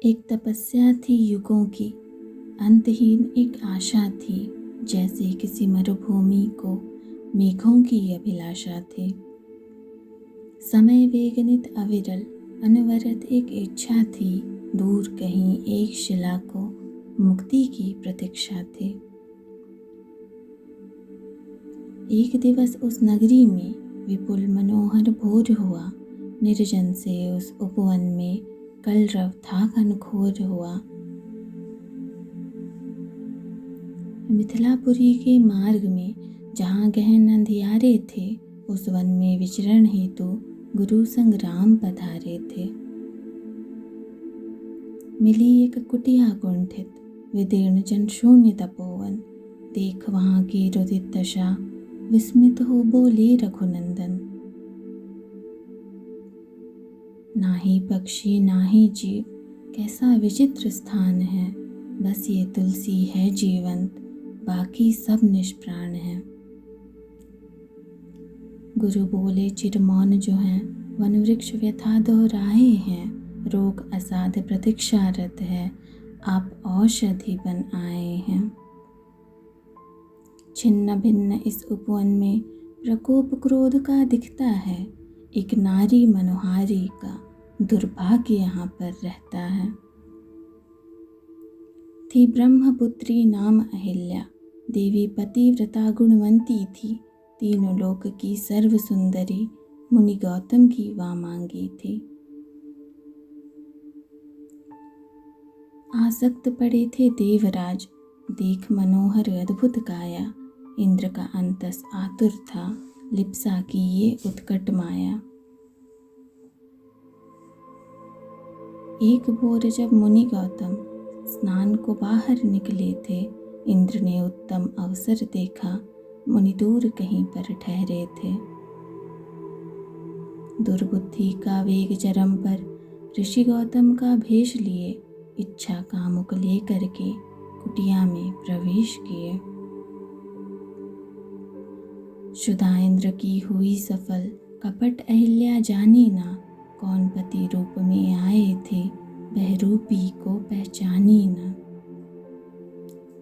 एक तपस्या थी युगों की, अंतहीन एक आशा थी, जैसे किसी मरुभूमि को मेघों की अभिलाषा थी। समय वेगनित अविरल अनवरत एक इच्छा थी, दूर कहीं एक शिला को मुक्ति की प्रतीक्षा थी। एक दिवस उस नगरी में विपुल मनोहर भोर हुआ, निर्जन से उस उपवन में कलरव था घनघोर हुआ। मिथिलापुरी के मार्ग में जहाँ गहन अंधियारे थे, उस वन में विचरण हेतु गुरु संग राम पधारे थे। मिली एक कुटिया कुंठित विदीर्ण जन शून्य तपोवन, देख वहाँ की रुदित दशा विस्मित हो बोले रघुनंदन। ना ही पक्षी ना ही जीव, कैसा विचित्र स्थान है, बस ये तुलसी है जीवंत, बाकी सब निष्प्राण है। गुरु बोले चिरमौन जो हैं, वन वृक्ष व्यथा दोहराए हैं, रोग असाध्य प्रतीक्षारत है, आप औषधि बन आए हैं। छिन्न भिन्न इस उपवन में प्रकोप क्रोध का दिखता है, एक नारी मनोहारी का दुर्भाग्य यहाँ पर रहता है। थी ब्रह्मपुत्री नाम अहिल्या, देवी पतिव्रता गुणवंती थी, तीनों लोक की सर्व सुंदरी मुनि गौतम की वामांगी थी। आसक्त पड़े थे देवराज, देख मनोहर अद्भुत काया, इंद्र का अंतस आतुर था, लिप्सा की ये उत्कट माया। एक भोर जब मुनि गौतम स्नान को बाहर निकले थे, इंद्र ने उत्तम अवसर देखा, मुनि दूर कहीं पर ठहरे थे। दुर्बुद्धि का वेग चरम पर ऋषि गौतम का भेष लिए, इच्छा कामुक ले करके कुटिया में प्रवेश किए। शुदा इंद्र की हुई सफल, कपट अहिल्या जानी ना, कौन पति रूप में आए थे, बहरूपी को पहचानी न।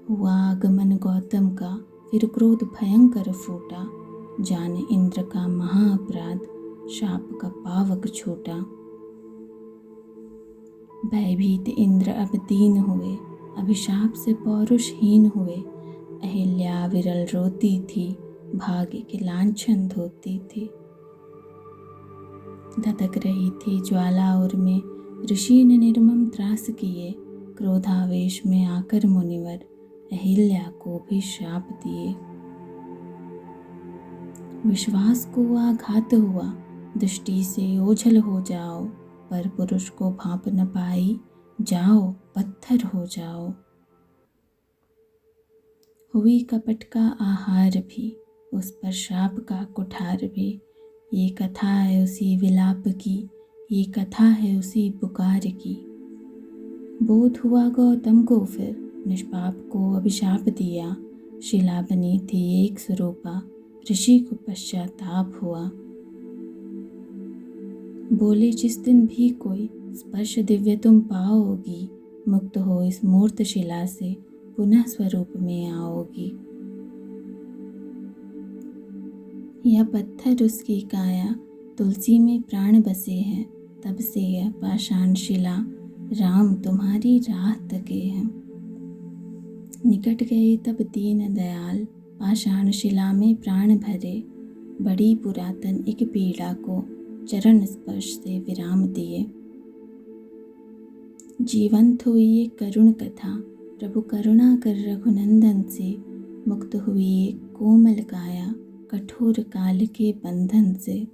हुआ आगमन गौतम का, फिर क्रोध भयंकर फूटा, जान इंद्र का महाअपराध, शाप का पावक छोटा। भयभीत इंद्र अब दीन हुए, अभिशाप से पौरुषहीन हुए, अहिल्या विरल रोती थी, भाग्य के लांछन धोती थी। धधक रही थी ज्वाला उर में, ऋषि ने निर्मम त्रास किए, क्रोधावेश में आकर मुनिवर अहिल्या को भी श्राप दिए। विश्वास को आघात हुआ, दृष्टि से ओझल हो जाओ, पर पुरुष को भांप न पाई, जाओ पत्थर हो जाओ। हुई कपट का आहार भी, उस पर शाप का कुठार भी, ये कथा है उसी विलाप की, ये कथा है उसी पुकार की। बोध हुआ गौतम को फिर, निष्पाप को अभिशाप दिया, शिला बनी थी एक स्वरूपा, ऋषि को पश्चाताप हुआ। बोले जिस दिन भी कोई स्पर्श दिव्य तुम पाओगी, मुक्त हो इस मूर्त शिला से, पुनः स्वरूप में आओगी। यह पत्थर उसकी काया, तुलसी में प्राण बसे हैं, तब से यह पाषाण शिला, राम तुम्हारी राह तके हैं। निकट गए तब दीन दयाल, पाषाण शिला में प्राण भरे, बड़ी पुरातन एक पीड़ा को चरण स्पर्श से विराम दिए। जीवंत हुई एक करुण कथा, प्रभु करुणा कर रघुनंदन से, मुक्त हुई एक कोमल काया, कठोर काल के बंधन से।